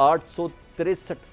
863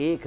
1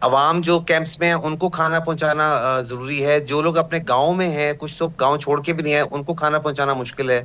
عوام جو کیمپس میں ہیں ان کو کھانا پہنچانا ضروری ہے, جو لوگ اپنے گاؤں میں ہیں, کچھ تو گاؤں چھوڑ کے بھی نہیں ہیں, ان کو کھانا پہنچانا مشکل ہے.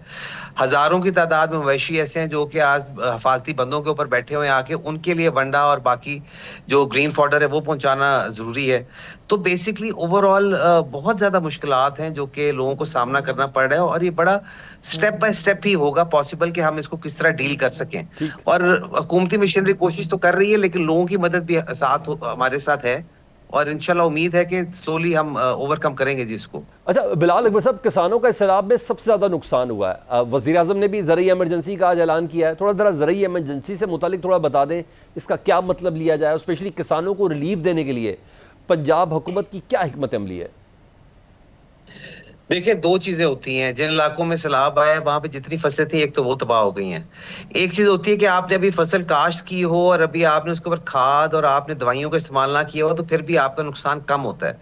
ہزاروں کی تعداد میں مویشی ایسے ہیں جو کہ آج حفاظتی بندوں کے اوپر بیٹھے ہوئے ہیں آ کے, ان کے لیے ونڈا اور باقی جو گرین فوڈر ہے وہ پہنچانا ضروری ہے. تو بیسکلی اوور آل بہت زیادہ مشکلات ہیں جو کہ لوگوں کو سامنا کرنا پڑ رہا ہے, اور یہ بڑا سٹیپ بائی سٹیپ ہی ہوگا پاسبل کہ ہم اس کو کس طرح ڈیل کر سکیں. اور حکومتی مشنری کوشش تو کر رہی ہے, لیکن لوگوں کی مدد بھی ہمارے ساتھ ہے, اور انشاءاللہ امید ہے کہ سلولی ہم اوور کم کریں گے جی اس کو. اچھا بلال اکبر صاحب, کسانوں کا اس سیلاب میں سب سے زیادہ نقصان ہوا ہے, وزیر اعظم نے بھی زرعی ایمرجنسی کا آج اعلان کیا ہے, تھوڑا ذرا زرعی ایمرجنسی سے متعلق تھوڑا بتا دیں, اس کا کیا مطلب لیا جائے, اسپیشلی کسانوں کو ریلیف دینے کے لیے پنجاب حکومت کی کیا حکمت عملی ہے؟ دیکھیں دو چیزیں ہوتی ہیں, جن علاقوں میں سیلاب آیا ہے وہاں پہ جتنی فصلیں تھیں ایک تو وہ تباہ ہو گئی ہیں. ایک چیز ہوتی ہے کہ آپ نے ابھی فصل کاشت کی ہو اور ابھی آپ نے اس کے اوپر کھاد اور آپ نے دوائیوں کا استعمال نہ کیا ہو تو پھر بھی آپ کا نقصان کم ہوتا ہے.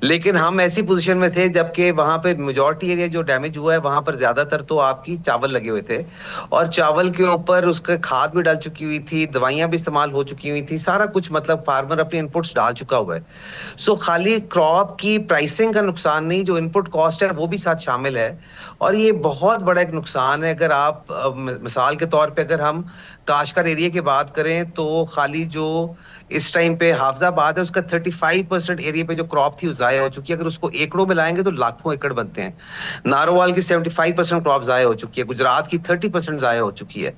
لیکن ہم ایسی پوزیشن میں تھے جبکہ وہاں پہ میجورٹی ایریا جو ڈیمیج ہوا ہے وہاں پر زیادہ تر تو آپ کی چاول لگے ہوئے تھے, اور چاول کے اوپر اس کے کھاد بھی ڈال چکی ہوئی تھی, دوائیاں بھی استعمال ہو چکی ہوئی تھی, سارا کچھ مطلب فارمر اپنے انپٹس ڈال چکا ہوا ہے. سو خالی کراپ کی پرائسنگ کا نقصان نہیں, جو انپٹ کاسٹ ہے وہ بھی ساتھ شامل ہے, اور یہ بہت بڑا ایک نقصان ہے. اگر آپ مثال کے طور پہ اگر ہم کاشتکار ایریا کی بات کریں تو خالی جو اس ٹائم پہ حافظ آباد ہے اس کا 35% ایریا پہ جو کراپ تھی وہ ضائع ہو چکی ہے. اگر اس کو ایکڑوں میں لائیں گے تو لاکھوں ایکڑ بنتے ہیں. نارووال کی 75% کراپ ضائع ہو چکی ہے, گجرات کی 30% ضائع ہو چکی ہے.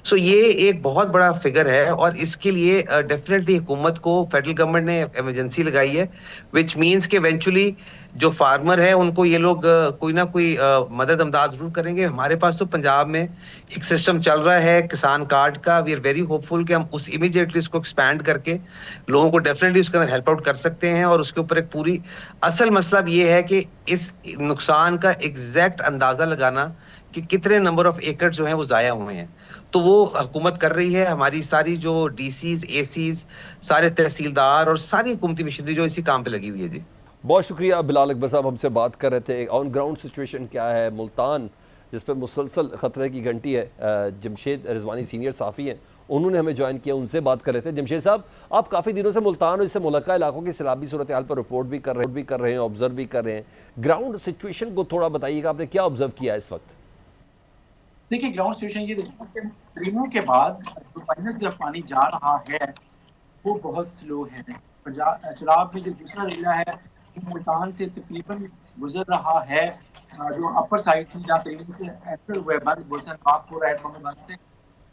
سو یہ ایک بہت بڑا فگر ہے, اور اس کے لیے ڈیفینیٹلی حکومت کو, فیڈرل گورنمنٹ نے ایمرجنسی لگائی ہے, وچ مینس کہ ایونچولی جو فارمر ہے ان کو یہ لوگ کوئی نہ کوئی مدد امداد ضرور کریں گے. ہمارے پاس تو پنجاب میں ایک سسٹم چل رہا ہے کسان کارڈ کا, وی آر ویری ہوپ فل کہ ہم اس امیڈیٹلی اس کو ایکسپینڈ کر کے لوگوں کو ڈیفینیٹلی اس کے اندر ہیلپ آؤٹ کر سکتے ہیں. اور اس کے اوپر ایک پوری اصل مسئلہ یہ ہے کہ اس نقصان کا ایگزیکٹ اندازہ لگانا کہ کتنے نمبر آف ایکڑ جو ہیں وہ ضائع ہوئے ہیں, تو وہ حکومت کر رہی ہے. ہماری ساری جو ڈی سیز, اے سیز, سارے تحصیلدار اور ساری حکومتی مشینری جو اسی کام پہ لگی ہوئی ہے. جی بہت شکریہ بلال اکبر صاحب, ہم سے بات کر رہے تھے. آن گراؤنڈ سچویشن کیا ہے ملتان جس پہ مسلسل خطرے کی گھنٹی ہے, جمشید رضوانی سینئر صحافی ہیں, انہوں نے ہمیں جوائن کیا, ان سے بات کر رہے تھے. جمشید صاحب, آپ کافی دنوں سے ملتان اور اس سے ملحقہ علاقوں کی سیلابی صورتحال پر رپورٹ بھی کر رہے ہیں, آبزرو بھی کر رہے ہیں. گراؤنڈ سچویشن کو تھوڑا بتائیے گا, آپ نے کیا آبزرو کیا ہے اس وقت؟ دیکھیں گراؤنڈ سچویشن یہ دیکھیں کہ ٹرینوں کے بعد جو پہلے جب پانی جا رہا ہے وہ بہت سلو ہے. چناب میں جو دوسرا ریلا ہے ملتان سے تقریباً گزر رہا ہے, جو اپر سائڈ تھی جہاں ٹرین سے انٹر ہوئے بند گلشن پاکپور ایڈ بند سے,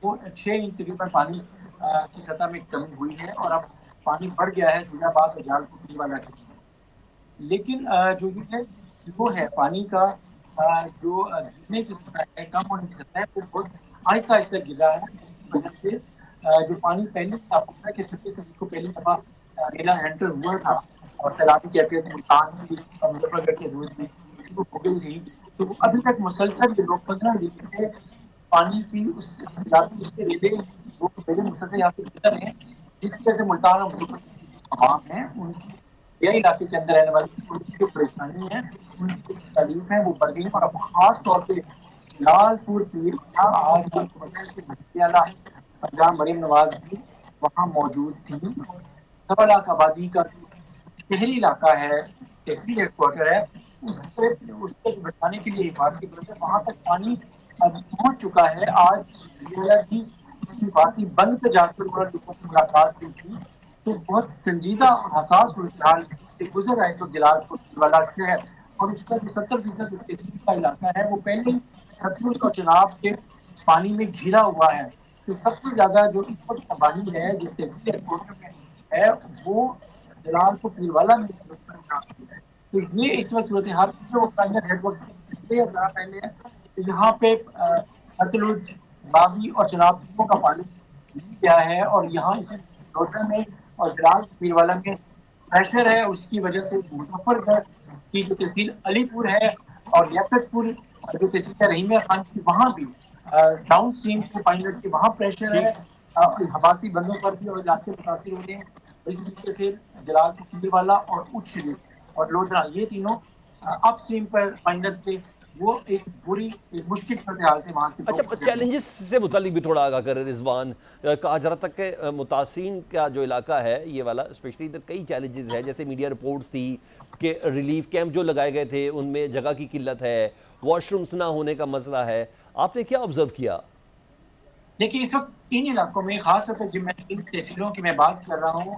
وہ 6 انچ تقریباً پانی کی سطح میں کمی ہوئی ہے, اور اب پانی بڑھ گیا ہے شجاع آباد اور جالپور والا. لیکن جو یہ سلو ہے پانی کا, جو گرنے کی سطح ہے, کم ہونے کی سطح ہے, وہ بہت آہستہ آہستہ گر رہا ہے. جو پانی پہلے آپ کو پتا ہے کہ 26 تاریخ کو پہلی دفعہ ریلا انٹر ہوا تھا اور سیلابی کیفیت ملتان میں مظفر گڑھ کے دودھ میں شروع ہو گئی تھی, تو ابھی تک مسلسل یہ لوگ 15 دن سے پانی کی اس سیلابی اس سے ریلے مسلسل یہاں سے گزر رہے ہیں, جس کی وجہ سے ملتان اور عوام ہیں ان کی علاقے کے اندر رہنے والی جو پریشانی ہے, ان کی تکلیف ہے وہ بڑھ گئی. اور اب خاص طور پہ لال پور پیر آج پنجاب مریم نواز بھی وہاں موجود تھی. 1.25 لاکھ آبادی کا شہری علاقہ ہے, تحصیل ہیڈ کوارٹر ہے, اس کو بچانے کے لیے حفاظتی وہاں تک پانی پہنچ چکا ہے. آج بھی اس کی حفاظتی بند پہ جا کر لوگوں سے ملاقات کی تھی, تو بہت سنجیدہ اور حساس صورتحال سے گزر رہا ہے اس وقت جلال پور والا شہر. اور اس کا جو 70% تحصیل کا علاقہ ہے وہ پہلے ہی ستلج اور چناب کے پانی میں گھرا ہوا ہے. تو سب سے زیادہ جو اس وقت تباہی ہے جس تحصیل ہیڈ کوارٹر میں ہے وہ جلال پور پیروالا میں ہے. تو یہ اس وقت صورتحال جو پرائمری ہیڈ کوارٹر سے پہلے ہے, یہاں پہ ستلج, باوی اور چناب کا پانی کیا ہے, اور یہاں اس روٹر میں اور جلال پیروالا میں پریشر ہے. اس کی وجہ سے مظفر گڑھ کی جو تحصیل علی پور ہے اور لیاقت پور جو تحصیل رحیمیہ خان کی, وہاں بھی ڈاؤن اسٹریم کے پائلٹ کے وہاں پریشر ہے, حفاظتی بندوں پر بھی اور علاقے متاثر ہو رہے ہیں. اس طریقے سے جلال پور پیروالا اور اچھ شریف اور لودھرا, یہ تینوں اپ اسٹریم پر پائلٹ کے وہ ایک بری ایک مشکل صورتحال سے وہاں کے لوگ اچھا گزر رہے ہیں۔ چیلنجز سے متعلق بھی تھوڑا آگاہ کریں رضوان، کہا جا رہا تھا کہ متاثرین کا جو علاقہ ہے یہ والا اسپیشلی ادھر کئی چیلنجز ہیں، جیسے میڈیا رپورٹس تھی کہ ریلیف کیمپ جو لگائے گئے تھے ان میں جگہ کی قلت ہے، واش رومز نہ ہونے کا مسئلہ ہے، آپ نے کیا آبزرو کیا؟ دیکھیے اس وقت ان علاقوں میں خاص طور پہ جب میں ان تحصیلوں کی میں بات کر رہا ہوں،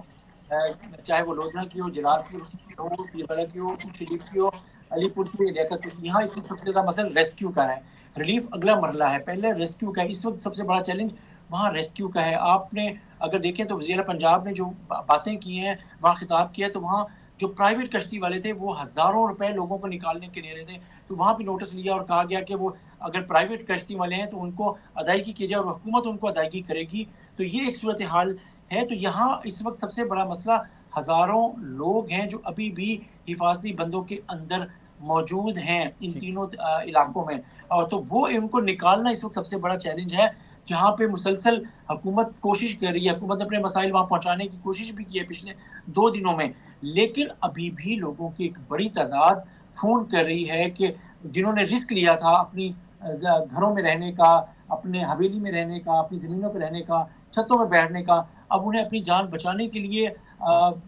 چاہے وہ لودھنا کی ہو، جلال پور کی ہو، پیربلا کی ہو، شریف کی ہو، علی پور کی، لیاقت کی، یہاں اس وقت سب سے زیادہ مسئلہ ریسکیو کا ہے۔ ریلیف اگلا مرحلہ ہے، پہلے ریسکیو کا ہے۔ اس وقت سب سے بڑا چیلنج وہاں ریسکیو کا ہے۔ آپ نے اگر دیکھیں تو وزیر پنجاب نے جو باتیں کی ہیں، وہاں خطاب کیا ہے، تو وہاں جو پرائیویٹ کشتی والے تھے وہ ہزاروں روپے لوگوں کو نکالنے کے لے رہے تھے، تو وہاں بھی نوٹس لیا اور کہا گیا کہ وہ اگر پرائیویٹ کشتی والے ہیں تو ان کو ادائیگی کی جائے اور حکومت ان کو ادائیگی کرے گی۔ تو یہ ایک صورتحال ہے۔ تو یہاں اس وقت سب سے بڑا مسئلہ ہزاروں لوگ ہیں جو ابھی بھی حفاظتی بندوں کے اندر موجود ہیں ان تینوں علاقوں میں، اور تو وہ ان کو نکالنا اس وقت سب سے بڑا چیلنج ہے، جہاں پہ مسلسل حکومت کوشش کر رہی ہے۔ حکومت نے اپنے مسائل وہاں پہنچانے کی کوشش بھی کی ہے پچھلے 2 دنوں میں، لیکن ابھی بھی لوگوں کی ایک بڑی تعداد فون کر رہی ہے کہ جنہوں نے رسک لیا تھا اپنی گھروں میں رہنے کا، اپنے حویلی میں رہنے کا، اپنی زمینوں پہ رہنے کا، چھتوں میں بیٹھنے کا، اب انہیں اپنی جان بچانے کے لیے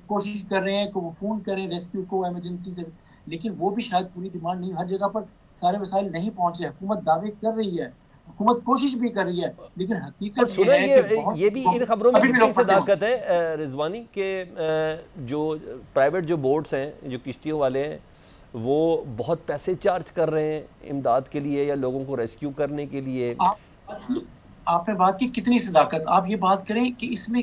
کوشش کر رہے ہیں کہ وہ فون کریں ریسکیو کو ایمرجنسی سے، لیکن وہ بھی شاید پوری ڈیمانڈ نہیں، ہر جگہ پر سارے وسائل نہیں پہنچ رہے۔ حکومت دعوے کر رہی ہے، حکومت کوشش بھی کر رہی ہے، لیکن اور حقیقت یہ سنا ہے کہ بہت یہ بھی ان خبروں میں ابھی بھی کتنی لوگ پھنسے ہوئے ہیں۔ صداقت ہے رضوانی کہ جو پرائیویٹ جو بورڈز ہیں، جو کشتیوں والے ہیں، وہ بہت پیسے چارج کر رہے ہیں امداد کے لیے یا لوگوں کو ریسکیو کرنے کے لیے؟ آپ نے بات کی کتنی صداقت، آپ یہ بات کریں کہ اس میں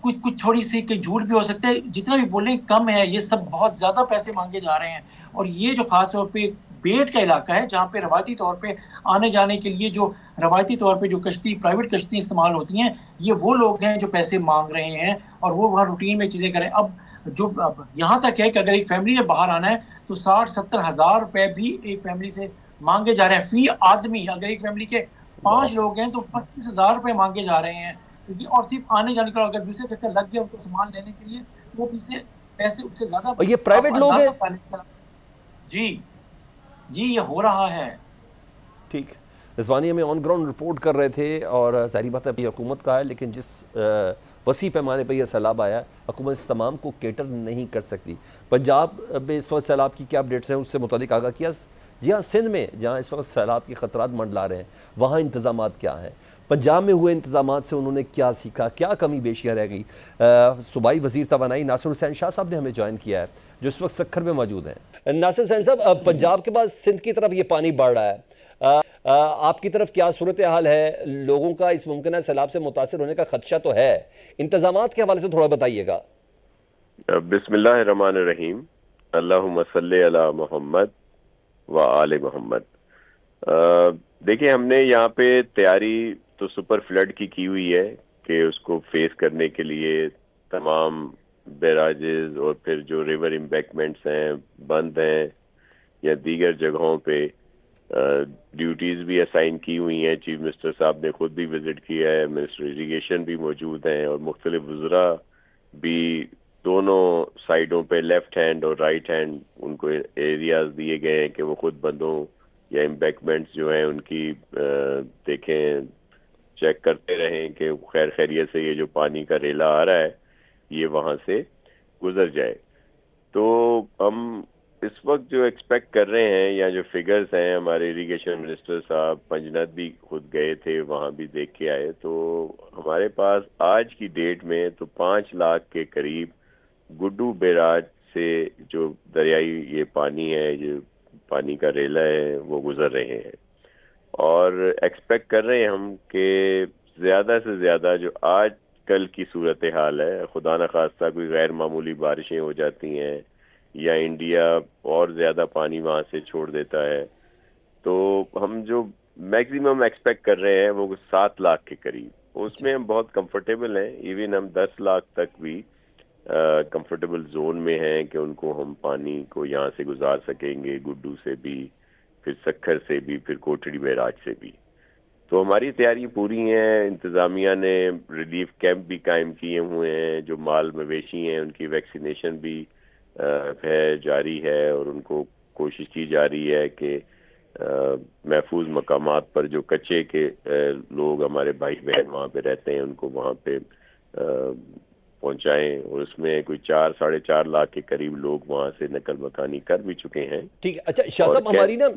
کچھ تھوڑی سی کہ جھوٹ بھی ہو سکتا ہے، جتنا بھی بولیں کم ہے، یہ سب بہت زیادہ پیسے مانگے جا رہے ہیں۔ اور یہ جو خاص طور پہ بیٹ کا علاقہ ہے جہاں پہ روایتی طور پہ آنے جانے کے لیے جو روایتی طور پہ جو کشتی پرائیویٹ کشتی استعمال ہوتی ہیں، یہ وہ لوگ ہیں جو پیسے مانگ رہے ہیں اور وہ وہاں روٹین میں چیزیں کریں۔ اب جو یہاں تک ہے کہ اگر ایک فیملی نے باہر آنا ہے تو 60-70 ہزار روپے بھی ایک فیملی سے مانگے جا رہے ہیں فی آدمی۔ اگر ایک فیملی کے 5 لوگ ہیں تو 25,000 روپے مانگے جا رہے ہیں، اور صرف آنے جانے کا۔ اگر دوسرے چکر لگ گیا ان کو سامان لینے کے لیے، وہ پیچھے پیسے اس سے زیادہ اور یہ پرائیویٹ لوگ ہیں؟ جی یہ ہو رہا ہے۔ ٹھیک، رضوانی ہمیں آن گراؤنڈ رپورٹ کر رہے تھے، اور ظاہری بات ہے یہ حکومت کا ہے، لیکن جس وسیع پیمانے پہ یہ سیلاب آیا، حکومت اس تمام کو کیٹر نہیں کر سکتی۔ پنجاب میں اس وقت سیلاب کی کیا اپڈیٹس ہیں، اس سے متعلق آگاہ کیا؟ جی ہاں، سندھ میں جہاں اس وقت سیلاب کے خطرات منڈلا رہے ہیں، وہاں انتظامات کیا ہیں؟ پنجاب میں ہوئے انتظامات سے انہوں نے کیا سیکھا، کیا کمی بیشیاں رہ گئی؟ صوبائی وزیر توانائی ناصر حسین شاہ صاحب نے ہمیں جوائن کیا ہے، جو اس وقت سکھر میں موجود ہیں۔ ناصر حسین صاحب، پنجاب کے بعد سندھ کی طرف یہ پانی بڑھ رہا ہے، آپ کی طرف کیا صورتحال ہے؟ لوگوں کا اس ممکنہ سیلاب سے متاثر ہونے کا خدشہ تو ہے، انتظامات کے حوالے سے تھوڑا بتائیے گا۔ بسم اللہ الرحمن الرحیم، اللہم صلی علی محمد و آل محمد۔ دیکھیں، ہم نے یہاں پہ تیاری تو سپر فلڈ کی ہوئی ہے کہ اس کو فیس کرنے کے لیے تمام بیراجز اور پھر جو ریور امبیکمنٹس ہیں، بند ہیں یا دیگر جگہوں پہ ڈیوٹیز بھی اسائن کی ہوئی ہیں۔ چیف منسٹر صاحب نے خود بھی وزٹ کیا ہے، منسٹر اریگیشن بھی موجود ہیں، اور مختلف وزراء بھی دونوں سائیڈوں پہ لیفٹ ہینڈ اور رائٹ ہینڈ ان کو ایریاز دیے گئے ہیں کہ وہ خود بندوں یا امبیکمنٹس جو ہیں ان کی دیکھیں، چیک کرتے رہیں کہ خیر خیریت سے یہ جو پانی کا ریلا آ رہا ہے یہ وہاں سے گزر جائے۔ تو ہم اس وقت جو ایکسپیکٹ کر رہے ہیں یا جو فگرز ہیں، ہمارے اریگیشن منسٹر صاحب پنجنت بھی خود گئے تھے، وہاں بھی دیکھ کے آئے، تو ہمارے پاس آج کی ڈیٹ میں تو 5 لاکھ کے قریب گڈو بیراج سے جو دریائی یہ پانی ہے، جو پانی کا ریلا ہے، وہ گزر رہے ہیں، اور ایکسپیکٹ کر رہے ہیں ہم کہ زیادہ سے زیادہ جو آج کل کی صورتحال ہے، خدا نخواستہ کوئی غیر معمولی بارشیں ہو جاتی ہیں یا انڈیا اور زیادہ پانی وہاں سے چھوڑ دیتا ہے، تو ہم جو میکسیمم ایکسپیکٹ کر رہے ہیں وہ 7 لاکھ کے قریب، اس میں ہم بہت کمفرٹیبل ہیں۔ ایون ہم 10 لاکھ تک بھی کمفرٹیبل زون میں ہیں کہ ان کو ہم پانی کو یہاں سے گزار سکیں گے، گڈو سے بھی، پھر سکھر سے بھی، پھر کوٹڑی بیراج سے بھی۔ تو ہماری تیاری پوری ہیں، انتظامیہ نے ریلیف کیمپ بھی قائم کیے ہوئے ہیں، جو مال مویشی ہیں ان کی ویکسینیشن بھی ہے، جاری ہے، اور ان کو کوشش کی جا رہی ہے کہ محفوظ مقامات پر جو کچے کے لوگ ہمارے بھائی بہن وہاں پہ رہتے ہیں ان کو وہاں پہ پہنچائیں، اور اس میں کوئی 4-4.5 لاکھ کے قریب لوگ وہاں سے نقل مکانی کر بھی چکے ہیں۔ ٹھیک ہے، اچھا شاہ صاحب، ہماری نا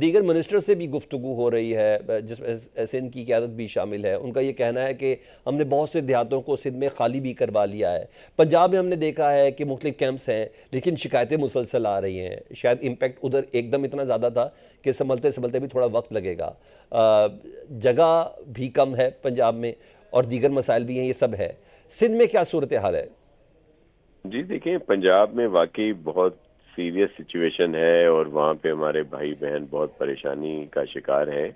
دیگر منسٹر سے بھی گفتگو ہو رہی ہے جس میں سندھ کی قیادت بھی شامل ہے، ان کا یہ کہنا ہے کہ ہم نے بہت سے دیہاتوں کو سندھ میں خالی بھی کروا لیا ہے۔ پنجاب میں ہم نے دیکھا ہے کہ مختلف کیمپس ہیں لیکن شکایتیں مسلسل آ رہی ہیں، شاید امپیکٹ ادھر ایک دم اتنا زیادہ تھا کہ سنبھلتے بھی تھوڑا وقت لگے گا، جگہ بھی کم ہے پنجاب میں اور دیگر مسائل بھی ہیں، یہ سب ہے۔ سندھ میں کیا صورتحال ہے؟ جی دیکھیں، پنجاب میں واقعی بہت سیریس سچویشن ہے اور وہاں پہ ہمارے بھائی بہن بہت پریشانی کا شکار ہیں،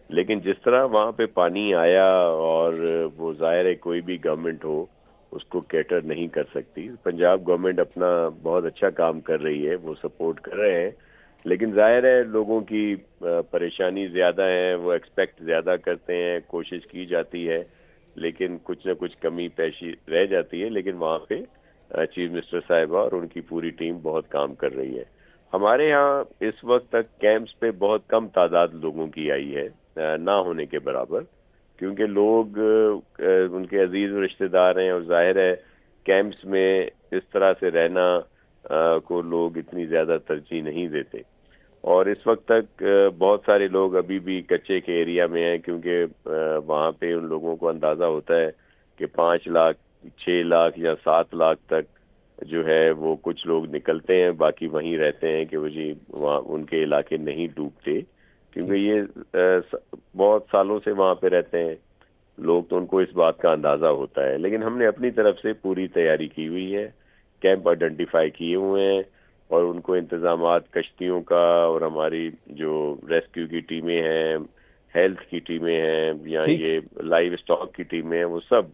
لیکن جس طرح وہاں پہ پانی آیا اور وہ ظاہر ہے کوئی بھی گورنمنٹ ہو اس کو کیٹر نہیں کر سکتی۔ پنجاب گورنمنٹ اپنا بہت اچھا کام کر رہی ہے، وہ سپورٹ کر رہے ہیں، لیکن ظاہر ہے لوگوں کی پریشانی زیادہ ہے، وہ ایکسپیکٹ زیادہ کرتے ہیں، کوشش کی جاتی ہے لیکن کچھ نہ کچھ کمی پیشی رہ جاتی ہے، لیکن وہاں پہ چیف منسٹر صاحبہ اور ان کی پوری ٹیم بہت کام کر رہی ہے۔ ہمارے ہاں اس وقت تک کیمپس پہ بہت کم تعداد لوگوں کی آئی ہے، نہ ہونے کے برابر، کیونکہ لوگ ان کے عزیز و رشتہ دار ہیں اور ظاہر ہے کیمپس میں اس طرح سے رہنا کو لوگ اتنی زیادہ ترجیح نہیں دیتے، اور اس وقت تک بہت سارے لوگ ابھی بھی کچے کے ایریا میں ہیں، کیونکہ وہاں پہ ان لوگوں کو اندازہ ہوتا ہے کہ 5 لاکھ 6 لاکھ یا 7 لاکھ تک جو ہے وہ کچھ لوگ نکلتے ہیں، باقی وہیں رہتے ہیں کہ وہ جی وہاں ان کے علاقے نہیں ڈوبتے، کیونکہ یہ بہت سالوں سے وہاں پہ رہتے ہیں لوگ، تو ان کو اس بات کا اندازہ ہوتا ہے۔ لیکن ہم نے اپنی طرف سے پوری تیاری کی ہوئی ہے، کیمپ آئیڈینٹیفائی کیے ہوئے ہیں اور ان کو انتظامات کشتیوں کا اور ہماری جو ریسکیو کی ٹیمیں ہیں، ہیلتھ کی ٹیمیں ہیں یا یہ لائیو اسٹاک کی ٹیمیں ہیں، وہ سب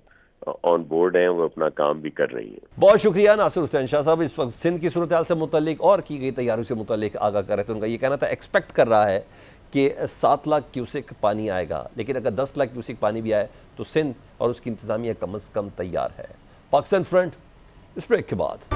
آن بورڈ ہیں، وہ اپنا کام بھی کر رہی ہیں۔ بہت شکریہ ناصر حسین شاہ صاحب، اس وقت سندھ کی صورتحال سے متعلق اور کی گئی تیاریوں سے متعلق آگاہ کر رہے تھے۔ ان کا یہ کہنا تھا ایکسپیکٹ کر رہا ہے کہ 7 لاکھ کیوسک پانی آئے گا، لیکن اگر 10 لاکھ کیوسک پانی بھی آئے تو سندھ اور اس کی انتظامیہ کم از کم تیار ہے۔ پاکستان فرنٹ اس بریک کے بعد۔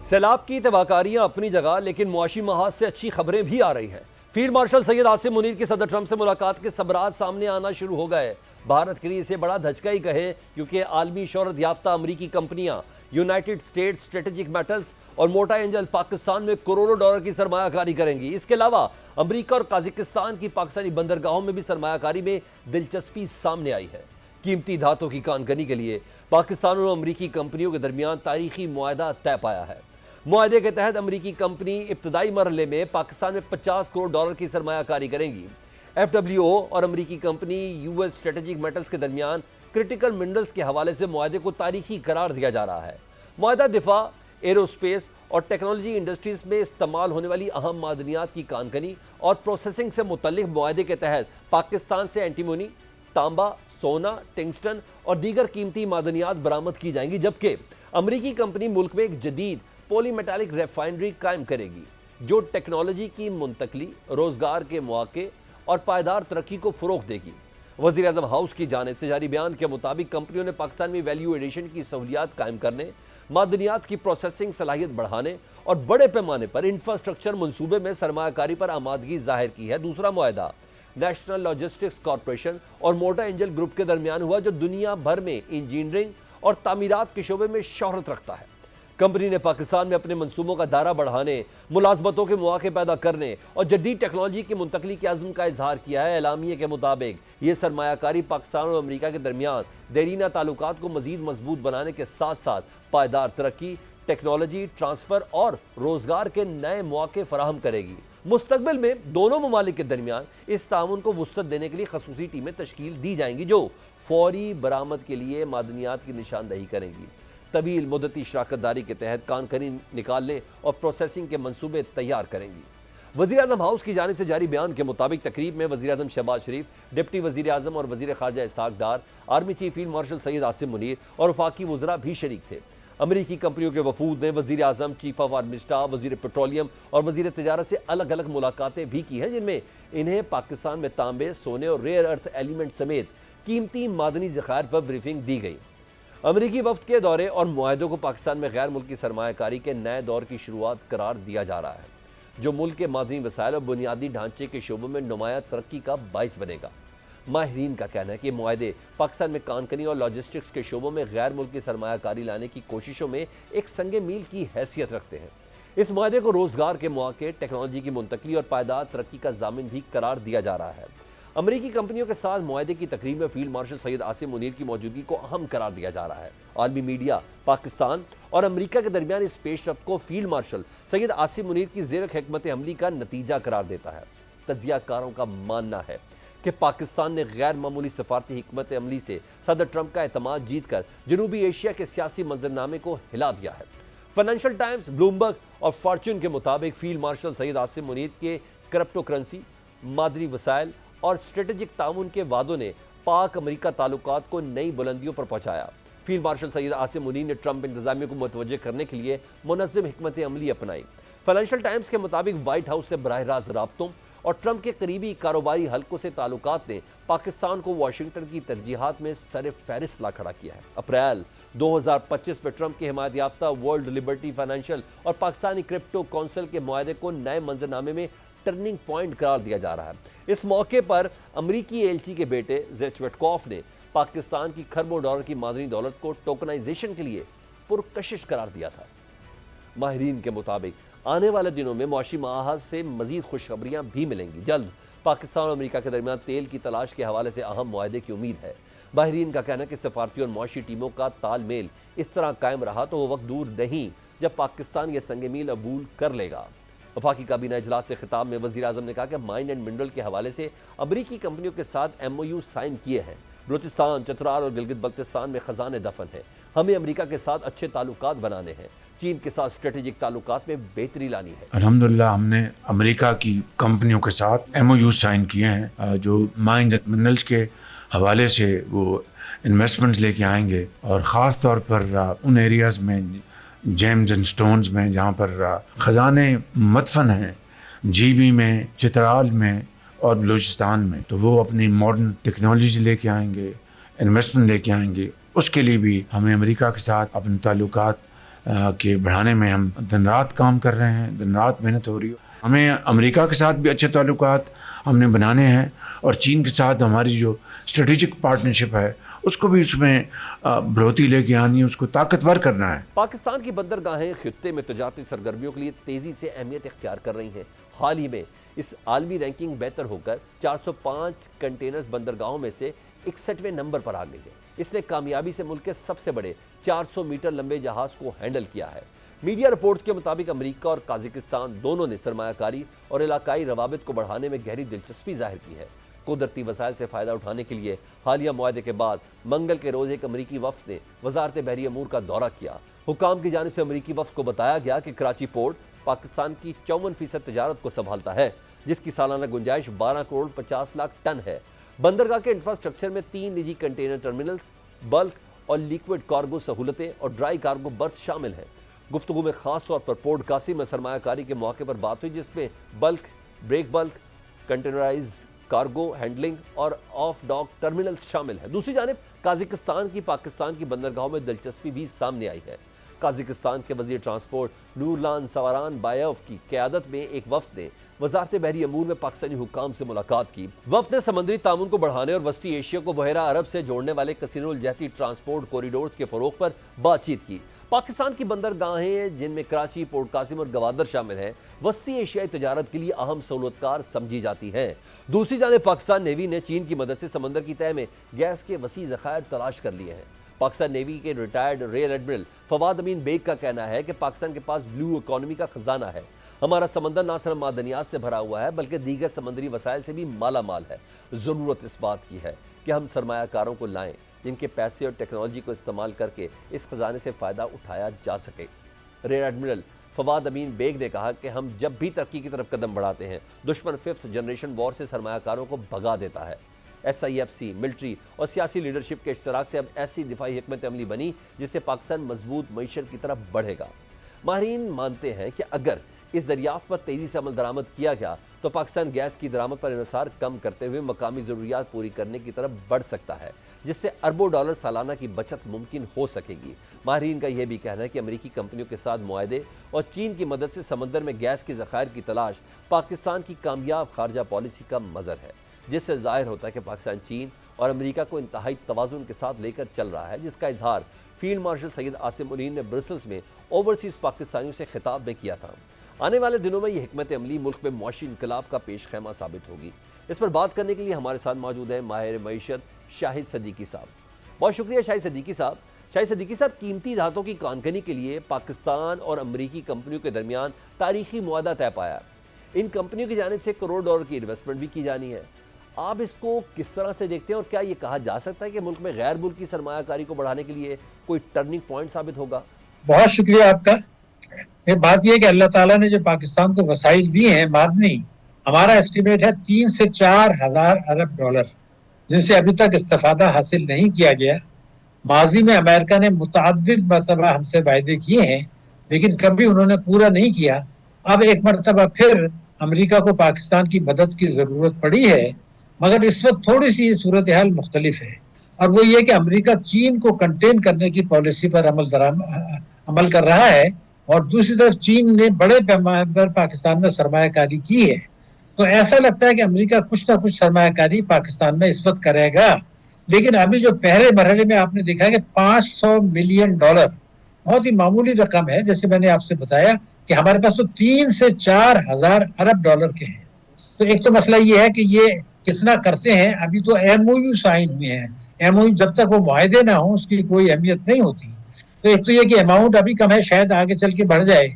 سیلاب کی تباہ کاریاں اپنی جگہ، لیکن معاشی محاذ سے اچھی خبریں بھی آ رہی ہیں۔ فیلڈ مارشل سید عاصم منیر کی صدر ٹرمپ سے ملاقات کے خبرات سامنے آنا شروع ہو گئے۔ بھارت کے لیے اسے بڑا دھچکا ہی کہے، کیونکہ عالمی شہرت یافتہ امریکی کمپنیاں یونائٹڈ اسٹیٹس اسٹریٹجک میٹلز اور موٹا اینجل پاکستان میں کروڑوں ڈالر کی سرمایہ کاری کریں گی۔ اس کے علاوہ امریکہ اور قازقستان کی پاکستانی بندرگاہوں میں بھی سرمایہ کاری میں دلچسپی سامنے آئی ہے۔ قیمتی دھاتوں کی کان کنی کے لیے پاکستان اور امریکی کمپنیوں کے درمیان تاریخی معاہدہ طے پایا ہے۔ معاہدے کے تحت امریکی کمپنی ابتدائی مرحلے میں پاکستان میں 50 کروڑ ڈالر کی سرمایہ کاری کریں گی۔ FWO اور امریکی کمپنی US اسٹریٹجک میٹلز کے درمیان کرٹیکل منرلز کے حوالے سے معاہدے کو تاریخی قرار دیا جا رہا ہے۔ معاہدہ دفاع، ایروسپیس اور ٹیکنالوجی انڈسٹریز میں استعمال ہونے والی اہم معدنیات کی کان کنی اور پروسیسنگ سے متعلق معاہدے کے تحت پاکستان سے اینٹیمونی، تانبا، سونا، ٹنگسٹن اور دیگر قیمتی معدنیات برآمد کی جائیں گی، جبکہ امریکی کمپنی ملک میں ایک جدید پولی میٹالک ریفائنری قائم کرے گی جو ٹیکنالوجی کی منتقلی، روزگار کے مواقع اور پائیدار ترقی کو فروغ دے گی۔ وزیر اعظم ہاؤس کی جانب سے جاری بیان کے مطابق کمپنیوں نے پاکستان میں ویلیو ایڈیشن کی سہولیات قائم کرنے، معدنیات کی پروسیسنگ صلاحیت بڑھانے اور بڑے پیمانے پر انفراسٹرکچر منصوبے میں سرمایہ کاری پر آمادگی ظاہر کی ہے۔ دوسرا معاہدہ نیشنل لاجسٹکس کارپوریشن اور موٹا اینجل گروپ کے درمیان ہوا، جو دنیا بھر میں انجینئرنگ اور تعمیرات کے شعبے میں شہرت رکھتا ہے۔ کمپنی نے پاکستان میں اپنے منصوبوں کا دائرہ بڑھانے، ملازمتوں کے مواقع پیدا کرنے اور جدید ٹیکنالوجی کی منتقلی کے عزم کا اظہار کیا ہے۔ اعلامیے کے مطابق یہ سرمایہ کاری پاکستان اور امریکہ کے درمیان دیرینہ تعلقات کو مزید مضبوط بنانے کے ساتھ ساتھ پائیدار ترقی، ٹیکنالوجی ٹرانسفر اور روزگار کے نئے مواقع فراہم کرے گی۔ مستقبل میں دونوں ممالک کے درمیان اس تعاون کو وسعت دینے کے لیے خصوصی ٹیمیں تشکیل دی جائیں گی جو فوری برآمد کے لیے معدنیات کی نشاندہی کریں گی، طویل مدتی شراکت داری کے تحت کان کنی نکالنے اور پروسیسنگ کے منصوبے تیار کریں گی۔ وزیر اعظم ہاؤس کی جانب سے جاری بیان کے مطابق تقریب میں وزیر اعظم شہباز شریف، ڈپٹی وزیر اعظم اور وزیر خارجہ Ishaq Dar, army chief field marshal Syed Asim Munir اور وفاقی وزراء بھی شریک تھے۔ امریکی کمپنیوں کے وفود نے وزیر اعظم، چیف آف آرمی اسٹاف، وزیر پیٹرولیم اور وزیر تجارت سے الگ الگ ملاقاتیں بھی کی ہیں، جن میں انہیں پاکستان میں تانبے، سونے اور ریئر ارتھ ایلیمنٹ سمیت قیمتی معدنی ذخائر پر بریفنگ دی گئی۔ امریکی وفد کے دورے اور معاہدوں کو پاکستان میں غیر ملکی سرمایہ کاری کے نئے دور کی شروعات قرار دیا جا رہا ہے۔ جو ملک کے معدنی وسائل اور بنیادی ڈھانچے کے شعبوں میں نمایاں ترقی کا باعث بنے گا۔ ماہرین کا کہنا ہے کہ یہ معاہدے پاکستان میں کان کنی اور لاجسٹکس کے شعبوں میں غیر ملکی سرمایہ کاری لانے کی کوششوں میں ایک سنگ میل کی حیثیت رکھتے ہیں۔ اس معاہدے کو روزگار کے مواقع، ٹیکنالوجی کی منتقلی اور پائیدار ترقی کا ضامن بھی قرار دیا جا رہا ہے۔ امریکی کمپنیوں کے ساتھ معاہدے کی تقریب میں فیلڈ مارشل سید عاصم منیر کی موجودگی کو اہم قرار دیا جا رہا ہے۔ عالمی میڈیا پاکستان اور امریکہ کے درمیان اس پیش رفت کو فیلڈ مارشل سید عاصم منیر کی زیر حکمت عملی کا نتیجہ قرار دیتا ہے۔ تجزیہ کاروں کا ماننا ہے کہ پاکستان نے غیر معمولی سفارتی حکمت عملی سے صدر ٹرمپ کا اعتماد جیت کر جنوبی ایشیا کے سیاسی منظرنامے کو ہلا دیا ہے۔ فائنینشل ٹائمز، بلومبرگ اور فارچون کے مطابق فیلڈ مارشل سید عاصم منیر کے کرپٹو کرنسی، معدنی وسائل اور اسٹریٹجک تعاون کے وعدوں نے پاک امریکہ تعلقات کو نئی بلندیوں پر پہنچایا۔ فیلڈ مارشل سید عاصم منیر نے ٹرمپ انتظامیہ کو متوجہ کرنے کے لیے منظم حکمت عملی اپنائی۔ فائنینشل ٹائمز کے مطابق وائٹ ہاؤس سے براہ راست رابطوں اور ٹرمپ کے قریبی کاروباری حلقوں سے تعلقات نے پاکستان کو واشنگٹن کی ترجیحات میں سر فہرست لا کھڑا کیا ہے۔ اپریل 2025 میں ٹرمپ کی حمایت یافتہ ورلڈ لبرٹی فائنینشل اور پاکستانی کرپٹو کونسل کے معاہدے کو نئے منظرنامے میں ٹرننگ پوائنٹ قرار دیا جا رہا ہے۔ اس موقع پر امریکی ایلچی کے بیٹے زیچ وٹکوف نے پاکستان کی کھربوں ڈالر کی معدنی دولت کو ٹوکنائزیشن کے لیے پرکشش قرار دیا تھا۔ ماہرین کے مطابق آنے والے دنوں میں معاشی محاذ سے مزید خوشخبریاں بھی ملیں گی۔ جلد پاکستان اور امریکہ کے درمیان تیل کی تلاش کے حوالے سے اہم معاہدے کی امید ہے۔ ماہرین کا کہنا ہے کہ سفارتی اور معاشی ٹیموں کا تال میل اس طرح قائم رہا تو وہ وقت دور نہیں جب پاکستان یہ سنگ میل عبور کر لے گا۔ وفاقی کابینہ اجلاس سے خطاب میں وزیر اعظم نے کہا کہ مائن اینڈ منرل کے حوالے سے امریکی کمپنیوں کے ساتھ MOU سائن کیے ہیں۔ بلوچستان، چترال اور گلگت بلتستان میں خزانے دفن ہیں۔ ہمیں امریکہ کے ساتھ اچھے تعلقات بنانے ہیں۔ چین کے ساتھ اسٹریٹجک تعلقات میں بہتری لانی ہے۔ الحمدللہ ہم نے امریکہ کی کمپنیوں کے ساتھ MOU سائن کیے ہیں جو مائنز اینڈ منرلز کے حوالے سے وہ انویسٹمنٹس لے کے آئیں گے، اور خاص طور پر ان ایریاز میں جیمز اینڈ سٹونز میں جہاں پر خزانے مدفن ہیں، GB میں، چترال میں اور بلوچستان میں، تو وہ اپنی ماڈرن ٹیکنالوجی لے کے آئیں گے، انویسٹمنٹ لے کے آئیں گے۔ اس کے لیے بھی ہمیں امریکہ کے ساتھ اپنے تعلقات کے بڑھانے میں ہم دن رات کام کر رہے ہیں، دن رات محنت ہو رہی ہے۔ ہمیں امریکہ کے ساتھ بھی اچھے تعلقات ہم نے بنانے ہیں، اور چین کے ساتھ ہماری جو اسٹریٹجک پارٹنرشپ ہے اس کو بھی اس میں بڑھوتی لے کے آنی ہے، اس کو طاقتور کرنا ہے۔ پاکستان کی بندرگاہیں خطے میں تجارتی سرگرمیوں کے لیے تیزی سے اہمیت اختیار کر رہی ہیں۔ حال ہی میں اس عالمی رینکنگ بہتر ہو کر 405 کنٹینرز بندرگاہوں میں سے 61ویں نمبر پر آ گئی ہے۔ اس نے کامیابی سے ملک کے سب سے بڑے 400 میٹر لمبے جہاز کو ہینڈل کیا ہے۔ میڈیا رپورٹس کے مطابق امریکہ اور قازقستان دونوں نے سرمایہ کاری اور علاقائی روابط کو بڑھانے میں گہری دلچسپی ظاہر کی ہے۔ قدرتی وسائل سے فائدہ اٹھانے کے لیے حالیہ معاہدے کے بعد منگل کے روز ایک امریکی وفد نے وزارت بحری امور کا دورہ کیا۔ حکام کی جانب سے امریکی وفد کو بتایا گیا کہ کراچی پورٹ پاکستان کی 54% تجارت کو سنبھالتا ہے، جس کی سالانہ گنجائش 12 کروڑ 50 لاکھ ٹن ہے۔ بندرگاہ کے انفراسٹرکچر میں 3 نجی کنٹینر ٹرمینلز، بلک اور لیکوڈ کارگو سہولتیں اور ڈرائی کارگو برتھ شامل ہیں۔ گفتگو میں خاص طور پر پورٹ قاسم میں سرمایہ کاری کے موقع پر بات ہوئی، جس میں بلک، بریک بلک، کنٹینرائزڈ کارگو ہینڈلنگ اور آف ڈاک ٹرمینلز شامل ہیں۔ دوسری جانب قازقستان کی پاکستان کی بندرگاہوں میں دلچسپی بھی سامنے آئی ہے۔ قازقستان کے وزیر ٹرانسپورٹ نورلان سواران بایوف کی قیادت میں ایک وفد نے وزارت بحری امور میں پاکستانی حکام سے ملاقات کی۔ وفد نے سمندری تعاون کو بڑھانے اور وسطی ایشیا کو بحیرہ عرب سے جوڑنے والے کثیر الجہتی ٹرانسپورٹ کوریڈورز کے فروغ پر بات چیت کی۔ پاکستان کی بندرگاہیں، جن میں کراچی، پورٹ قاسم اور گوادر شامل ہیں، وسطی ایشیائی تجارت کے لیے اہم سہولتکار سمجھی جاتی ہیں۔ دوسری جانب پاکستان نیوی نے چین کی مدد سے سمندر کی تہہ میں گیس کے وسیع ذخائر تلاش کر لیے ہیں۔ پاکستان نیوی کے ریٹائرڈ ریئر ایڈمرل فواد امین بیگ کا کہنا ہے کہ پاکستان کے پاس بلو اکانومی کا خزانہ ہے۔ ہمارا سمندر نہ صرف معدنیات سے بھرا ہوا ہے بلکہ دیگر سمندری وسائل سے بھی مالا مال ہے۔ ضرورت اس بات کی ہے کہ ہم سرمایہ کاروں کو لائیں جن کے پیسے اور ٹیکنالوجی کو استعمال کر کے اس خزانے سے فائدہ اٹھایا جا سکے۔ ریئر ایڈمرل فواد امین بیگ نے کہا کہ ہم جب بھی ترقی کی طرف قدم بڑھاتے ہیں، دشمن 5th جنریشن وار سے سرمایہ کاروں کو بھگا دیتا ہے۔ SIFC، ملٹری اور سیاسی لیڈرشپ کے اشتراک سے اب ایسی دفاعی حکمت عملی بنی جس سے پاکستان مضبوط معیشت کی طرف بڑھے گا۔ ماہرین مانتے ہیں کہ اگر اس دریافت پر تیزی سے عمل درآمد کیا گیا تو پاکستان گیس کی درآمد پر انحصار کم کرتے ہوئے مقامی ضروریات پوری کرنے کی طرف بڑھ سکتا ہے۔ جس سے اربوں ڈالر سالانہ کی بچت ممکن ہو سکے گی۔ ماہرین کا یہ بھی کہنا ہے کہ امریکی کمپنیوں کے ساتھ معاہدے اور چین کی مدد سے سمندر میں گیس کے ذخائر کی تلاش پاکستان کی کامیاب خارجہ پالیسی کا مظہر ہے، جس سے ظاہر ہوتا ہے کہ پاکستان چین اور امریکہ کو انتہائی توازن کے ساتھ لے کر چل رہا ہے، جس کا اظہار فیلڈ مارشل سید عاصم منیر نے برسلز میں اوورسیز پاکستانیوں سے خطاب میں کیا تھا۔ آنے والے دنوں میں یہ حکمت عملی ملک میں معاشی انقلاب کا پیش خیمہ ثابت ہوگی۔ اس پر بات کرنے کے لیے ہمارے ساتھ موجود ہیں ماہر معیشت شاہد صدیقی صاحب۔ بہت شکریہ شاہد صدیقی صاحب۔ شاہد صدیقی صاحب، قیمتی دھاتوں کی کانکنی کے لیے پاکستان اور امریکی کمپنیوں کے درمیان تاریخی معاہدہ طے پایا ہے۔ ان کمپنیوں کی جانب سے کروڑ ڈالر کی انویسٹمنٹ بھی کی جانی ہے۔ آپ اس کو کس طرح سے دیکھتے ہیں اور کیا یہ کہا جا سکتا ہے کہ ملک میں غیر ملکی سرمایہ کاری کو بڑھانے کے لیے کوئی ٹرننگ پوائنٹ ثابت ہوگا؟ بہت شکریہ آپ کا۔ یہ بات یہ ہے کہ اللہ تعالیٰ نے جو پاکستان کو وسائل دیے ہیں معدنی، ہمارا اسٹیمیٹ ہے 3 سے 4 ہزار ارب ڈالر، جن سے ابھی تک استفادہ حاصل نہیں کیا گیا۔ ماضی میں امریکہ نے متعدد مرتبہ ہم سے وعدے کیے ہیں، لیکن کبھی انہوں نے پورا نہیں کیا۔ اب ایک مرتبہ پھر امریکہ کو پاکستان کی مدد کی ضرورت پڑی ہے، مگر اس وقت تھوڑی سی صورتحال مختلف ہے، اور وہ یہ کہ امریکہ چین کو کنٹین کرنے کی پالیسی پر عمل کر رہا ہے، اور دوسری طرف چین نے بڑے پیمانے پر پاکستان میں سرمایہ کاری کی ہے۔ تو ایسا لگتا ہے کہ امریکہ کچھ نہ کچھ سرمایہ کاری پاکستان میں اس وقت کرے گا، لیکن ابھی جو پہلے مرحلے میں آپ نے دیکھا ہے کہ 500 ملین ڈالر بہت ہی معمولی رقم ہے۔ جیسے میں نے آپ سے بتایا کہ ہمارے پاس تو 3 سے 4 ہزار ارب ڈالر کے ہیں۔ تو ایک تو مسئلہ یہ ہے کہ یہ کتنا کرتے ہیں۔ ابھی تو ایم او یو سائن ہوئے ہیں، ایم او یو جب تک وہ معاہدے نہ ہوں اس کی کوئی اہمیت نہیں ہوتی۔ تو ایک تو یہ کہ اماؤنٹ ابھی کم ہے، شاید آگے چل کے بڑھ جائے،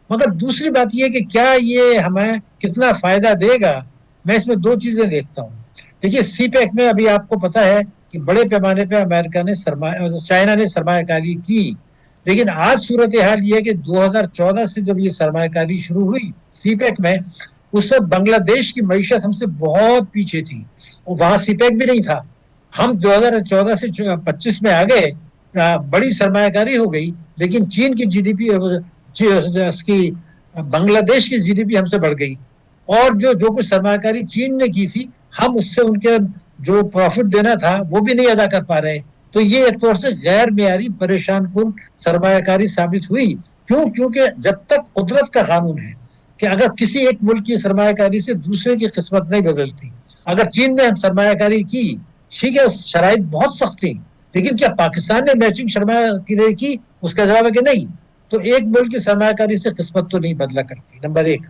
مگر دوسری بات یہ کہ کیا یہ ہمیں کتنا فائدہ دے گا۔ میں اس میں 2 چیزیں دیکھتا ہوں۔ دیکھیے، سی پیک میں ابھی آپ کو پتا ہے کہ بڑے پیمانے پہ امریکہ نے چائنا نے سرمایہ کاری کی، لیکن آج صورتحال یہ ہے کہ 2014 سے جب یہ سرمایہ کاری شروع ہوئی سی پیک میں، اس وقت بنگلہ دیش کی معیشت ہم سے بہت پیچھے تھی، اور وہاں سی پیک بھی نہیں تھا۔ ہم 2014 سے 25 میں آ گئے، بڑی سرمایہ کاری ہو گئی، لیکن چین کی جی ڈی پی، بنگلہ دیش کی جی ڈی پی ہم سے بڑھ گئی، اور جو کچھ سرمایہ کاری چین نے کی تھی ہم اس سے ان کے جو پروفٹ دینا تھا وہ بھی نہیں ادا کر پا رہے۔ تو یہ ایک طور سے غیر معیاری پریشان کن سرمایہ کاری ثابت ہوئی۔ کیونکہ جب تک قدرت کا قانون ہے کہ اگر کسی ایک ملک کی سرمایہ کاری سے دوسرے کی قسمت نہیں بدلتی، اگر چین نے سرمایہ کاری کی، ٹھیک ہے، شرائط بہت سخت تھی، لیکن کیا پاکستان نے میچنگ سرمایہ کاری کی؟ اس کا جواب ہے کہ نہیں۔ تو ایک ملک کی سرمایہ کاری سے قسمت تو نہیں بدلا کرتی، نمبر 1۔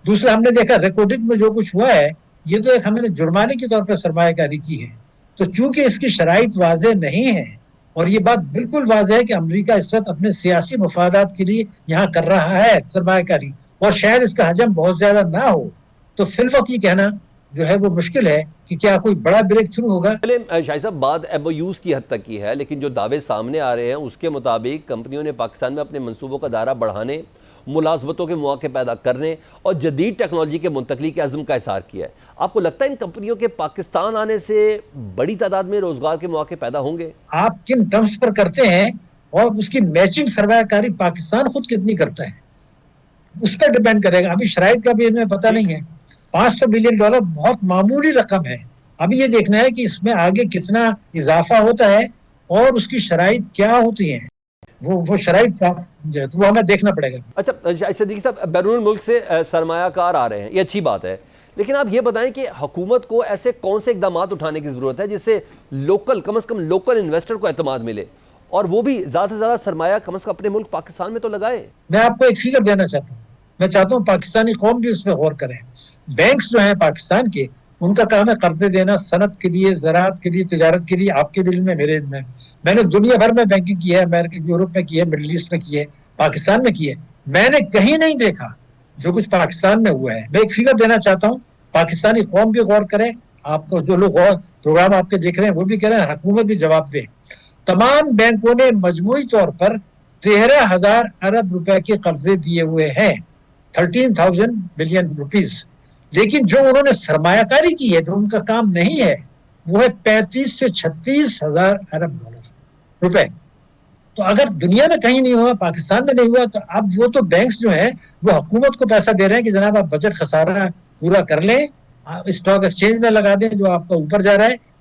دوسرا، ہم نے دیکھا ریکارڈنگ میں جو کچھ ہوا ہے، یہ تو ایک ہم نے جرمانے کے طور پر سرمایہ کاری کی ہے۔ تو چونکہ اس کی شرائط واضح نہیں ہے، اور یہ بات بالکل واضح ہے کہ امریکہ اس وقت اپنے سیاسی مفادات کے لیے یہاں کر رہا ہے سرمایہ کاری، اور شاید اس کا حجم بہت زیادہ نہ ہو، تو فی الوقت یہ کہنا جو ہے وہ مشکل ہے کہ کیا کوئی بڑا بریک تھرو ہوگا۔ شاہد صاحب، بات ایم او یوز کی حد تک کی ہے، لیکن جو دعوے سامنے آ رہے ہیں اس کے مطابق کمپنیوں نے پاکستان میں اپنے منصوبوں کا دائرہ بڑھانے، ملازمتوں کے مواقع پیدا کرنے اور جدید ٹیکنالوجی کے منتقلی کے عزم کا اظہار کیا ہے۔ آپ کو لگتا ہے ان کمپنیوں کے پاکستان آنے سے بڑی تعداد میں روزگار کے مواقع پیدا ہوں گے؟ آپ کن ٹرمز پر کرتے ہیں اور اس کی میچنگ سرمایہ کاری پاکستان خود کتنی کرتا ہے، اس پر ڈیپینڈ کرے گا۔ ابھی شرائط کا بھی ہمیں پتہ نہیں ہے۔ 500 ملین ڈالر بہت معمولی رقم ہے، ابھی یہ دیکھنا ہے کہ اس میں آگے کتنا اضافہ ہوتا ہے اور اس کی شرائط کیا ہوتی ہیں، وہ شرائط وہ ہمیں دیکھنا پڑے گا۔ اچھا شاہد صدیقی صاحب، بیرون ملک سے سرمایہ کار آ رہے ہیں، یہ اچھی بات ہے، لیکن آپ یہ بتائیں کہ حکومت کو ایسے کون سے اقدامات اٹھانے کی ضرورت ہے جس سے کم از کم لوکل انویسٹر کو اعتماد ملے، اور وہ بھی زیادہ سے زیادہ سرمایہ کم از کم اپنے ملک پاکستان میں تو لگائے؟ میں آپ کو ایک فگر دینا چاہتا ہوں، میں چاہتا ہوں پاکستانی قوم بھی اس پہ غور کریں۔ بینکس جو ہیں پاکستان کے، ان کا کام ہے قرضے دینا صنعت کے لیے، زراعت کے لیے، تجارت کے لیے۔ آپ کے علم میں، میرے علم میں نے دنیا بھر میں بینکنگ کی ہے، امریکہ، یورپ میں کی ہے، مڈل ایسٹ میں کی ہے، پاکستان میں کی ہے، میں نے کہیں نہیں دیکھا جو کچھ پاکستان میں ہوا ہے۔ میں ایک فگر دینا چاہتا ہوں، پاکستانی قوم بھی غور کریں، آپ کو جو لوگ پروگرام آپ کے دیکھ رہے ہیں وہ بھی کہہ رہے ہیں، حکومت بھی جواب دے۔ تمام بینکوں نے مجموعی طور پر 13,000 ارب روپے کے قرضے دیے ہوئے ہیں، 13,000 بلین روپیز، لیکن جو انہوں نے سرمایہ کاری کی ہے، جو ان کا کام نہیں ہے، وہ ہے 35 سے 36 ہزار ارب روپے۔ تو اگر دنیا میں کہیں نہیں ہوا، پاکستان میں نہیں ہوا، تو اب وہ تو بینکس جو ہیں وہ حکومت کو پیسہ دے رہے ہیں کہ جناب آپ بجٹ خسارہ پورا کر لیں، اسٹاک ایکسچینج میں لگا دیں جو آپ کا اوپر جا رہا ہے،